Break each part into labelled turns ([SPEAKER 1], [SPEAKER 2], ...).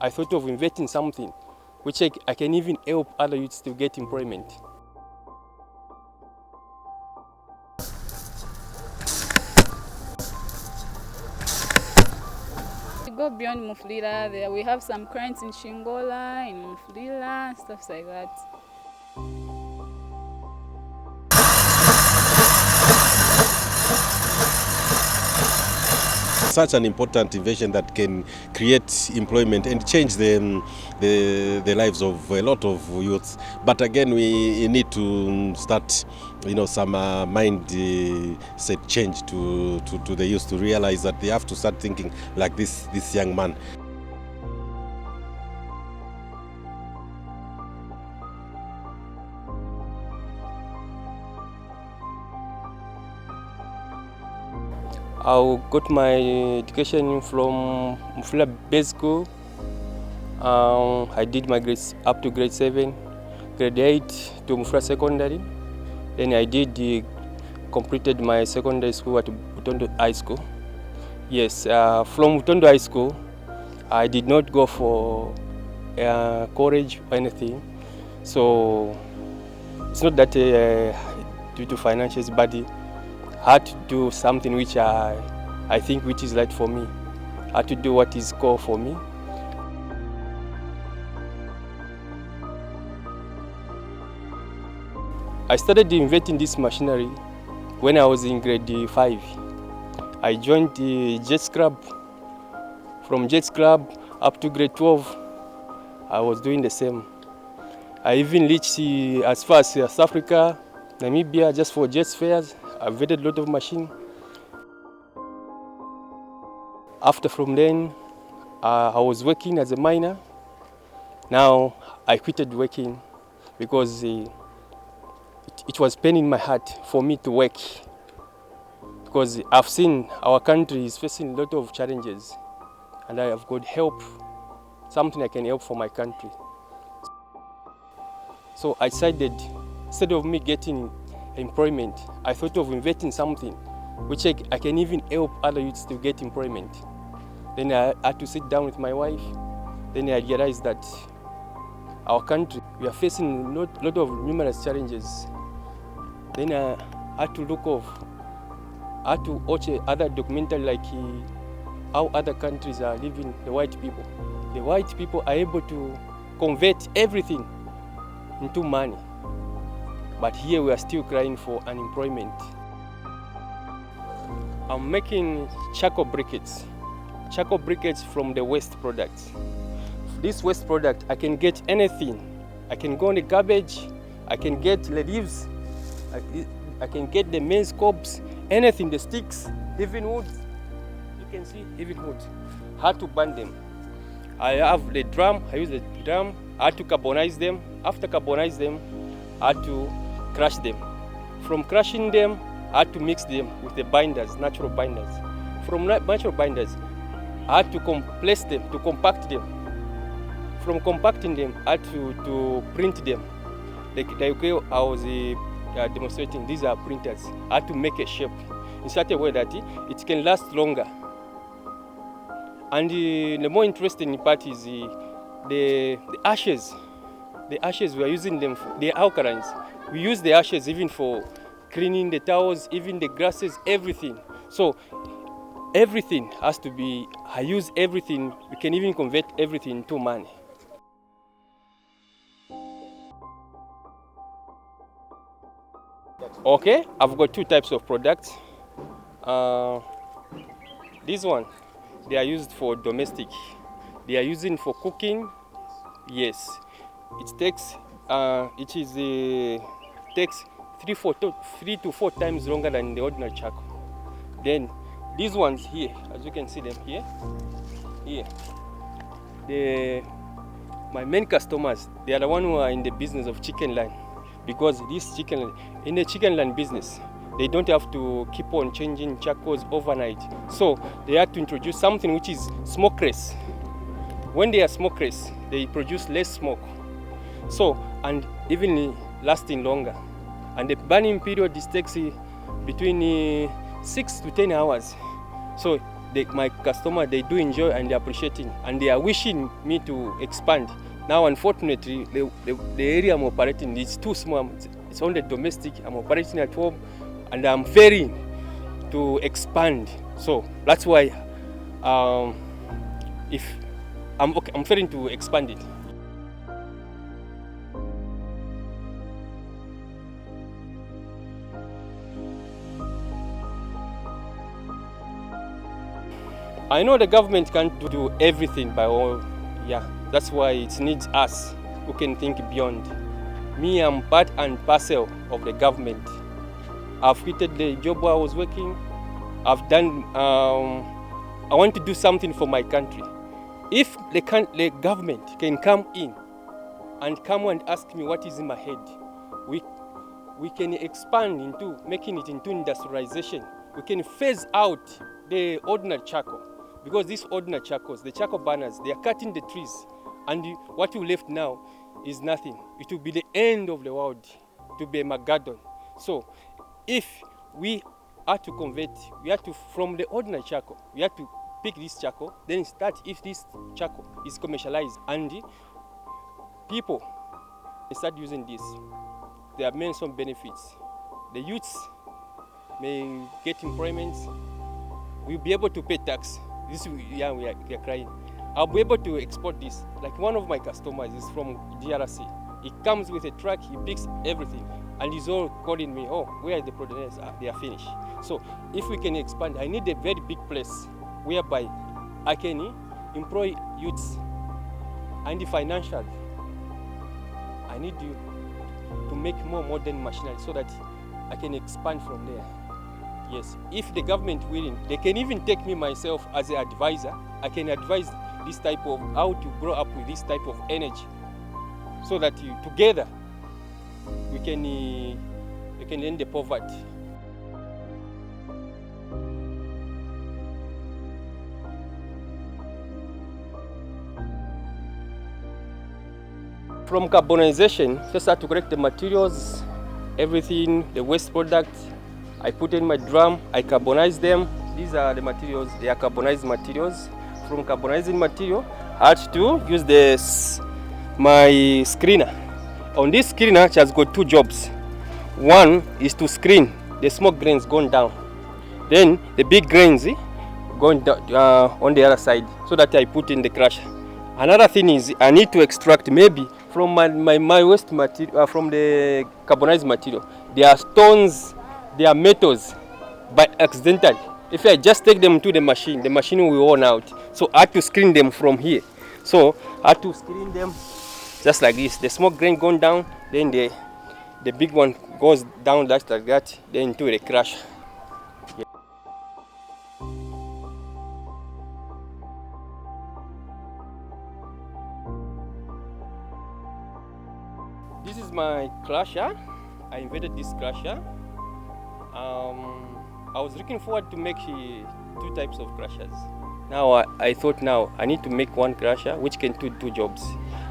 [SPEAKER 1] I thought of inventing something which I can even help other youths to get employment.
[SPEAKER 2] We go beyond Mufulira, there we have some clients in Shingola, in Mufulira, stuff like that.
[SPEAKER 3] Such an important invention that can create employment and change the lives of a lot of youths. But again, we need to start, some mindset change to the youth to realize that they have to start thinking like this young man.
[SPEAKER 1] I got my education from Mufulira Basic School. I did my grades up to grade 7, grade 8 to Mufulira Secondary. Then I completed my secondary school at Butondo High School. Yes, from Butondo High School, I did not go for college or anything. So it's not that due to finances, but I had to do something which I think which is right for me. I had to do what is core for me. I started inventing this machinery when I was in grade 5. I joined the Jets Club. From Jets Club up to grade 12, I was doing the same. I even reached as far as South Africa, Namibia, just for Jets fairs. I invented a lot of machines. After from then, I was working as a miner. Now I quitted working because it was pain in my heart for me to work, because I've seen our country is facing a lot of challenges and I have got help, something I can help for my country. So I decided, instead of me getting employment, I thought of inventing something which I can even help other youths to get employment. Then I had to sit down with my wife. Then I realized that our country, we are facing a lot of numerous challenges. Then I had to I had to watch other documentary like how other countries are living, the white people. The white people are able to convert everything into money. But here we are still crying for unemployment. I'm making charcoal briquettes. Charcoal briquettes from the waste products. This waste product, I can get anything. I can go on the garbage, I can get the leaves, I can get the maize cobs, anything, the sticks, even wood. You can see even wood. How to burn them. I have the drum, I use the drum, I had to carbonize them. After carbonize them, I had to crush them. From crushing them, I had to mix them with the binders, natural binders. From natural binders, I had to compress them, to compact them. From compacting them, I had to print them. Like I was demonstrating, these are printers. I had to make a shape in such a way that it can last longer. And the more interesting part is the ashes. The ashes, we are using them for the alkalines. We use the ashes even for cleaning the towels, even the grasses, everything. So everything has to be, I use everything, we can even convert everything into money. Okay, I've got two types of products. This one, they are used for domestic. They are using for cooking, yes. It takes, takes 3 to 4 times longer than the ordinary charcoal. Then these ones here, as you can see them here, my main customers, they are the ones who are in the business of chicken line, because in the chicken line business, they don't have to keep on changing charcoals overnight. So they have to introduce something which is smokeless. When they are smokeless, they produce less smoke. So, and even lasting longer. And the burning period is takes between 6 to 10 hours. So my customer, they do enjoy and they appreciate it, and they are wishing me to expand. Now, unfortunately, the area I'm operating is too small. It's only domestic. I'm operating at home, and I'm failing to expand. So that's why if I'm failing to expand it. I know the government can't do everything by all. Yeah, that's why it needs us who can think beyond. Me, I'm part and parcel of the government. I've quitted the job where I was working. I've done, I want to do something for my country. If the government can come in and come and ask me what is in my head, we can expand into making it into industrialization. We can phase out the ordinary charcoal, because these ordinary charcoals, the charcoal burners, they are cutting the trees, and what we left now is nothing. It will be the end of the world, to be a Magadon. So if we are to convert, we have to, from the ordinary charcoal, we have to pick this charcoal, then start, if this charcoal is commercialized and people start using this, there are some benefits. The youths may get employment. We'll be able to pay tax. This, yeah, we are crying. I'll be able to export this. Like one of my customers is from DRC. He comes with a truck, he picks everything, and he's all calling me, oh, where are the products? They are finished. So if we can expand, I need a very big place whereby I can employ youths, and the financial, I need you to make more modern machinery so that I can expand from there. Yes, if the government willing, they can even take me myself as an advisor. I can advise this type of how to grow up with this type of energy, so that together we can end the poverty. From carbonization, first I have to collect the materials, everything, the waste product. I put in my drum, I carbonize them. These are the materials, they are carbonized materials. From carbonizing material, I had to use my screener. On this screener, it has got two jobs. One is to screen the smoke grains going down. Then the big grains going down, on the other side, so that I put in the crusher. Another thing is I need to extract maybe from my waste material, from the carbonized material. There are stones, there are metals, but accidentally. If I just take them to the machine will worn out. So I had to screen them from here. So I had to screen them just like this. The smoke grain going down, then the big one goes down like that, then into the crusher. Yeah. This is my crusher. I invented this crusher. I was looking forward to make two types of crushers. Now I thought now I need to make one crusher which can do two jobs.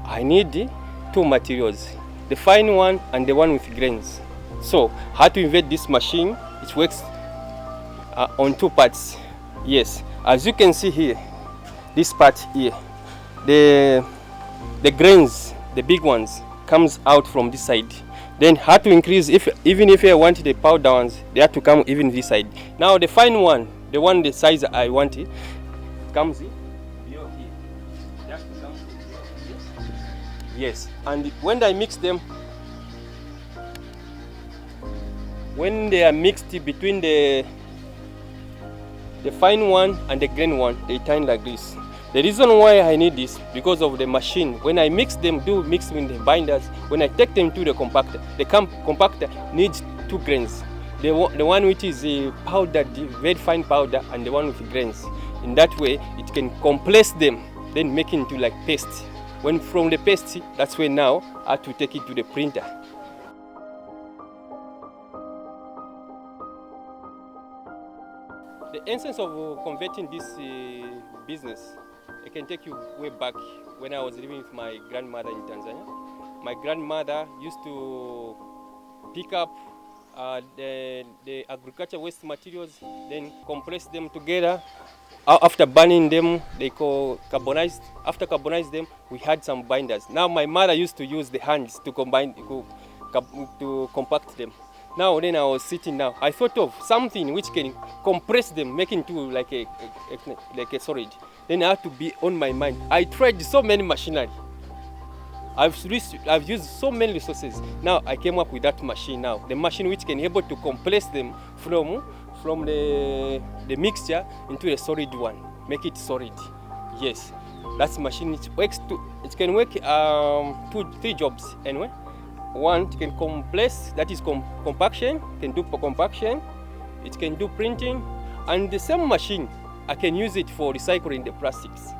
[SPEAKER 1] I need two materials, the fine one and the one with grains. So I had to invent this machine. It works on two parts. Yes, as you can see here, this part here, the grains, the big ones, comes out from this side. Then had to increase, even if I want the powder ones, they have to come even this side. Now the fine one, the size I want it, comes here. They have to come here. Yes, and when I mix them, when they are mixed between the fine one and the grain one, they turn like this. The reason why I need this, because of the machine. When I mix them, mix with the binders, when I take them to the compactor, the compactor needs two grains. The one which is powder, very fine powder, and the one with grains. In that way, it can compress them, then make it into like paste. When from the paste, that's when now I have to take it to the printer. The essence of converting this business, I can take you way back when I was living with my grandmother in Tanzania. My grandmother used to pick up the agriculture waste materials, then compress them together, After burning them, they carbonized. After carbonized them, we had some binders. Now my mother used to use the hands to to compact them. Now then I was sitting now, I thought of something which can compress them, making into like a solid. Then I had to be on my mind. I tried so many machinery. I've used so many resources. Now I came up with that machine now. The machine which can able to compress them from the mixture into a solid one. Make it solid. Yes. That's machine. It can work 3 jobs anyway. One, it can compress, that is compaction, can do compaction, it can do printing, and the same machine, I can use it for recycling the plastics.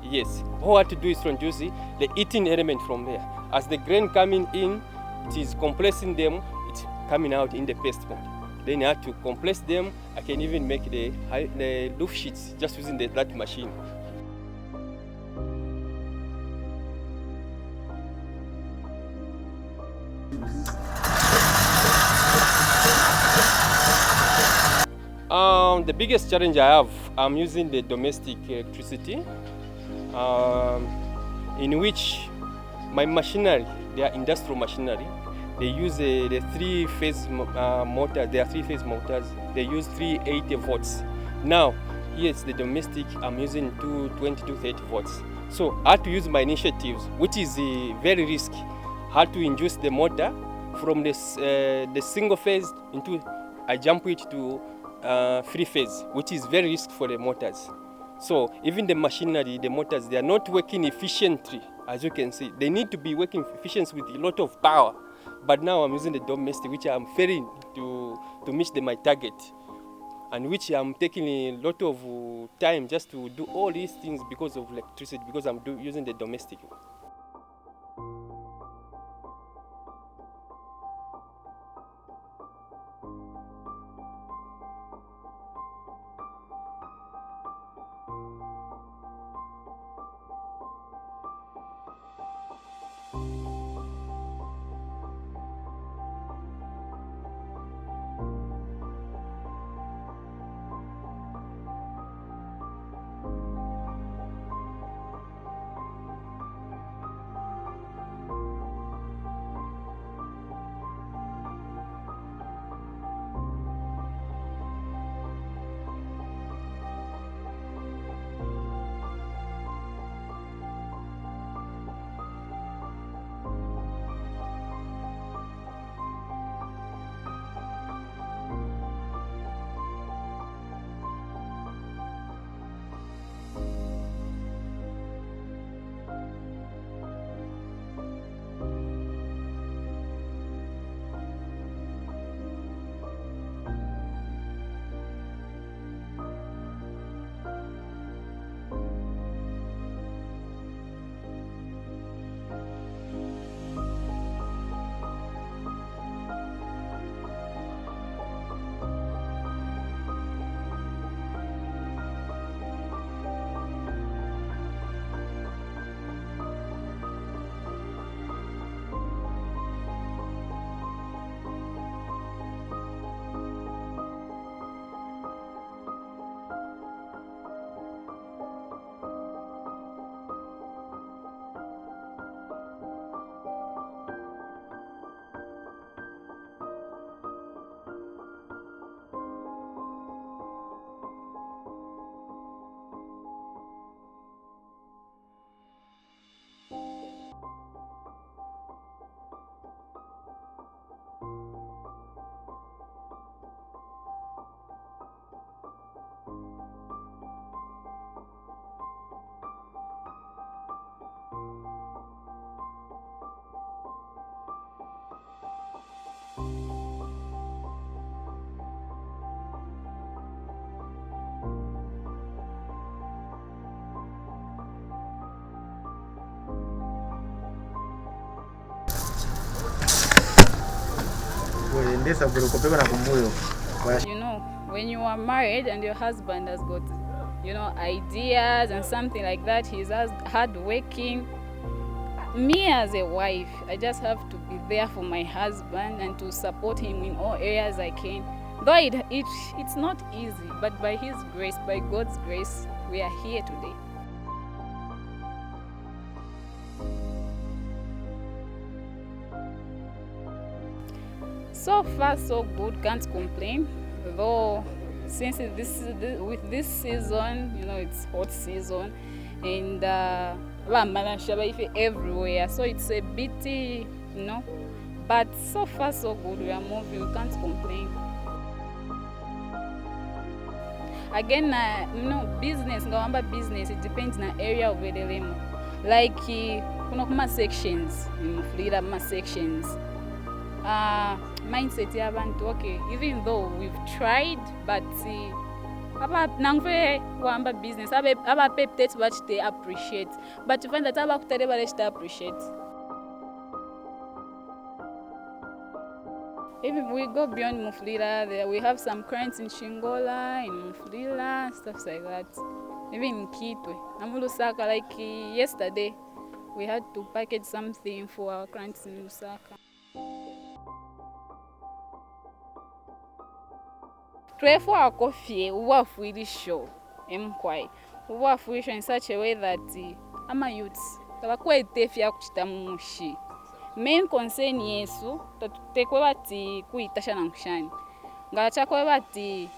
[SPEAKER 1] Yes, all I have to do is introduce the eating element from there. As the grain coming in, it is compressing them, it's coming out in the paste mode. Then I have to compress them, I can even make the loaf sheets just using that machine. The biggest challenge I have, I'm using the domestic electricity, in which my machinery, they are industrial machinery, they use the 3-phase motor. They are 3-phase motors. They use 380 volts. Now, here it's the domestic, I'm using 220 to 30 volts. So I had to use my initiatives, which is very risky. I had to induce the motor from the single phase into, I jump it to 3-phase, which is very risky for the motors. So even the machinery, the motors, they are not working efficiently, as you can see. They need to be working efficiently with a lot of power. But now I'm using the domestic, which I'm failing to meet my target, and which I'm taking a lot of time just to do all these things because of electricity, because I'm using the domestic.
[SPEAKER 2] You know, when you are married and your husband has got, ideas and something like that, he's hardworking. Me as a wife, I just have to be there for my husband and to support him in all areas I can. Though it's not easy, but by His grace, by God's grace, we are here today. So far, so good. Can't complain. Though, since with this season, it's hot season, and everywhere, so it's a bit, But so far, so good. We are moving. We can't complain. Again, business, business, it depends on the area of Vedelemo. Like, kuna sections, in Mufulira, sections. Mindset yabantu, okay, even though we've tried, but aba business, aba pep what they appreciate. But you find that aba kutere they appreciate. If we go beyond Mufulira, there we have some clients in Shingola, in Mufulira, stuff like that. Even in Kitwe. Lusaka, like yesterday, we had to package something for our clients in Lusaka. Therefore, our coffee, we work with this show. We work with in such a way that ama youths, main concern yesu tatekwe bati kuitasha na mshani ngachakwe bati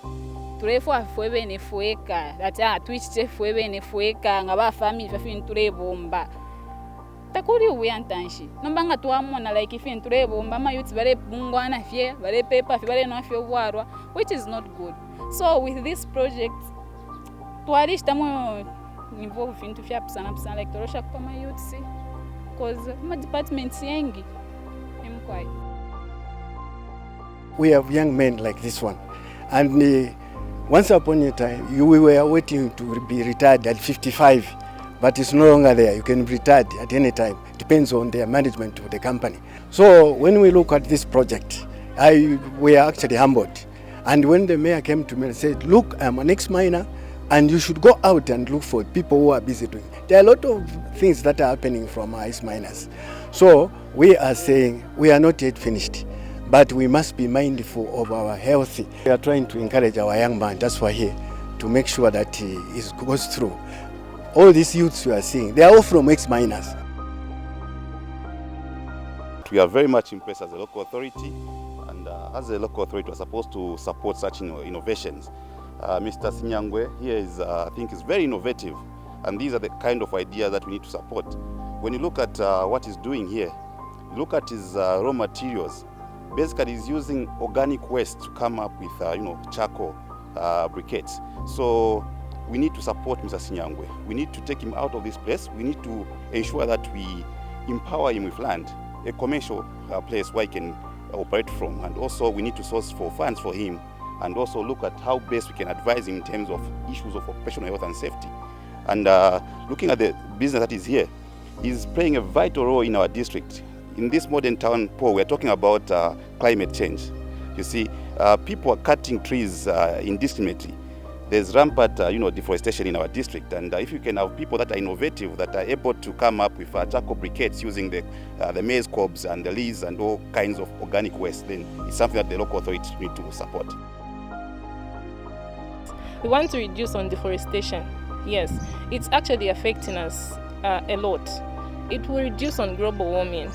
[SPEAKER 2] turefu afwebe nefueka ati twichite fwebe nefueka ngaba family fafin turebomba takuri uyantanshi nombanga tuamona like ifin turebomba ma youths bare bungwana fie bare paper fie bare no fie bwarwa, which is not good. So with this project twalish tamo niveau fintu fia pisana like torosha kwa ma youths because my department yengi emkwai.
[SPEAKER 4] We have young men like this one, and once upon a time we were waiting to be retired at 55, but it's no longer there. You can be retired at any time. Depends on the management of the company. So when we look at this project, we are actually humbled. And when the mayor came to me and said, look, I'm an ex-miner, and you should go out and look for people who are busy doing. There are a lot of things that are happening from our ex-miners. So we are saying we are not yet finished, but we must be mindful of our health. We are trying to encourage our young man, that's why here, to make sure that he goes through. All these youths you are seeing, they are all from ex-miners.
[SPEAKER 5] We are very much impressed as a local authority, and as a local authority we are supposed to support such innovations. Mr. Sinyangwe here is, I think, is very innovative, and these are the kind of ideas that we need to support. When you look at what he's doing here, look at his raw materials. Basically, he's using organic waste to come up with, charcoal briquettes. So we need to support Mr. Sinyangwe. We need to take him out of this place. We need to ensure that we empower him with land, a commercial place where he can operate from, and also we need to source for funds for him, and also look at how best we can advise him in terms of issues of occupational health and safety. And looking at the business that is here, he's playing a vital role in our district. In this modern town, Paul, we're talking about climate change. You see, people are cutting trees indiscriminately. There's rampant, deforestation in our district, and if you can have people that are innovative, that are able to come up with charcoal briquettes using the maize cobs and the leaves and all kinds of organic waste, then it's something that the local authorities need to support.
[SPEAKER 6] We want to reduce on deforestation. Yes, it's actually affecting us a lot. It will reduce on global warming,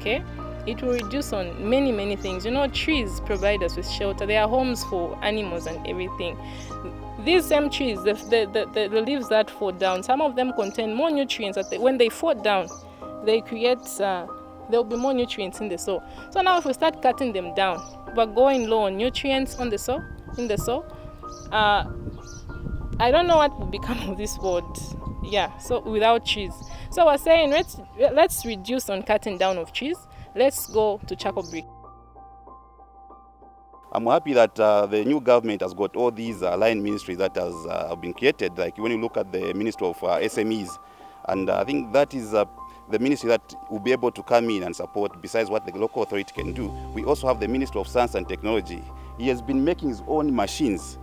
[SPEAKER 6] okay? It will reduce on many, many things. Trees provide us with shelter. They are homes for animals and everything. These same trees, the leaves that fall down, some of them contain more nutrients that when they fall down, they create, there will be more nutrients in the soil. So now if we start cutting them down, we're going low on nutrients in the soil. I don't know what will become of this world. Yeah, so without trees. So we're saying let's reduce on cutting down of trees. Let's go to charcoal brick.
[SPEAKER 5] I'm happy that the new government has got all these line ministries that have been created. Like when you look at the Ministry of SMEs, and I think that is the ministry that will be able to come in and support besides what the local authority can do. We also have the Ministry of Science and Technology. He has been making his own machines,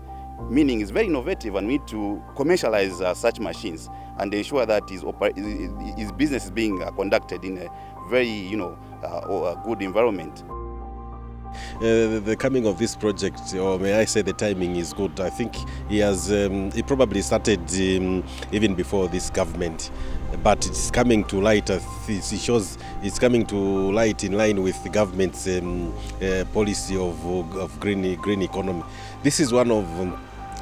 [SPEAKER 5] meaning it's very innovative, and we need to commercialize such machines and ensure that his business is being conducted in a very good environment.
[SPEAKER 3] the coming of this project, or may I say the timing, is good. I think he probably started even before this government, but it's coming to light. It shows it's coming to light in line with the government's policy of green economy. This is one of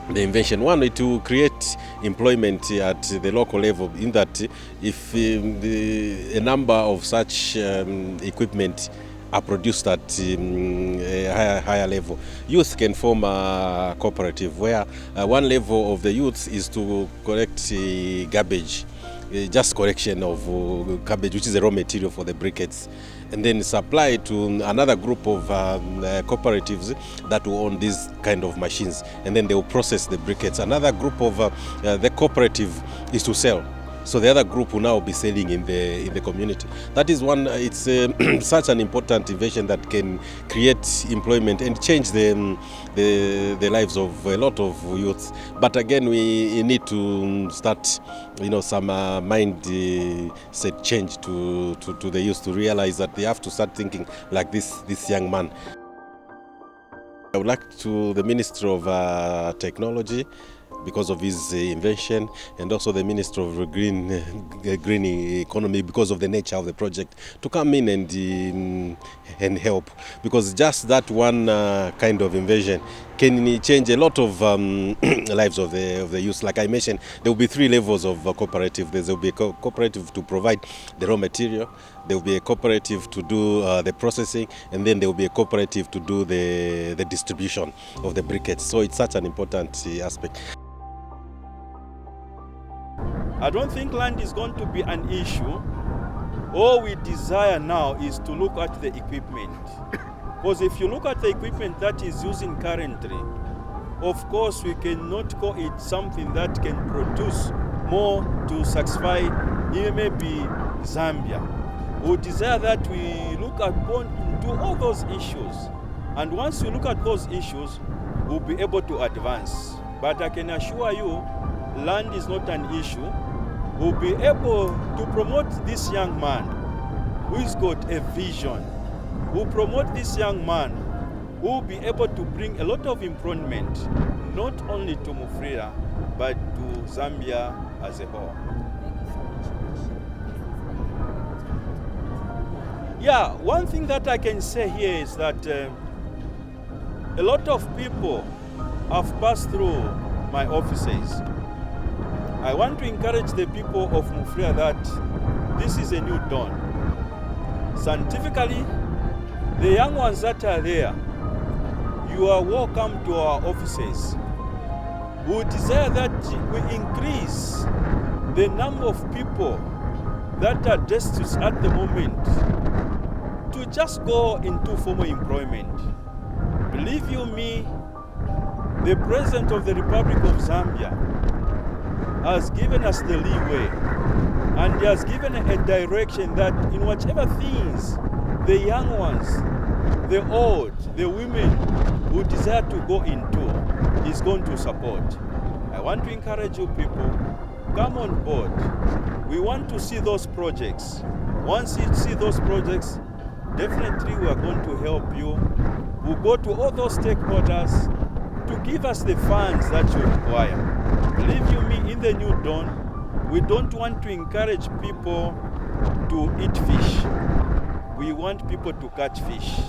[SPEAKER 3] the invention. One, to create employment at the local level, in that if a number of such equipment are produced at a higher level, youth can form a cooperative where one level of the youth is to collect garbage, just collection of garbage, which is the raw material for the briquettes, and then supply to another group of cooperatives that will own these kind of machines, and then they will process the briquettes. Another group of the cooperative is to sell. So the other group will now be selling in the community. That is one. It's such an important invention that can create employment and change the lives of a lot of youths. But again, we need to start, some mindset change to the youth, to realize that they have to start thinking like this young man. I would like to the Minister of Technology, because of his invention, and also the Minister of Green Economy, because of the nature of the project, to come in and help, because just that one kind of invention can change a lot of lives of the youth. Like I mentioned, there will be 3 levels of cooperative. There will be a cooperative to provide the raw material, there will be a cooperative to do the processing, and then there will be a cooperative to do the distribution of the briquettes. So it's such an important aspect.
[SPEAKER 7] I don't think land is going to be an issue. All we desire now is to look at the equipment. Because if you look at the equipment that is using currently, of course we cannot call it something that can produce more to satisfy maybe Zambia. We desire that we look into all those issues. And once we look at those issues, we'll be able to advance. But I can assure you, land is not an issue. We'll be able to promote this young man who's got a vision. We'll promote this young man who will be able to bring a lot of employment, not only to Mufulira, but to Zambia as a whole. Yeah, one thing that I can say here is that a lot of people have passed through my offices. I want to encourage the people of Mufulira that this is a new dawn. Scientifically, the young ones that are there, you are welcome to our offices. We desire that we increase the number of people that are destitute at the moment to just go into formal employment. Believe you me, the President of the Republic of Zambia has given us the leeway, and he has given a direction that in whatever things the young ones, the old, the women who desire to go into is going to support. I want to encourage you people, come on board. We want to see those projects. Once you see those projects, definitely we are going to help you. We'll go to all those stakeholders to give us the funds that you require. Believe you me, in the new dawn, we don't want to encourage people to eat fish. We want people to catch fish.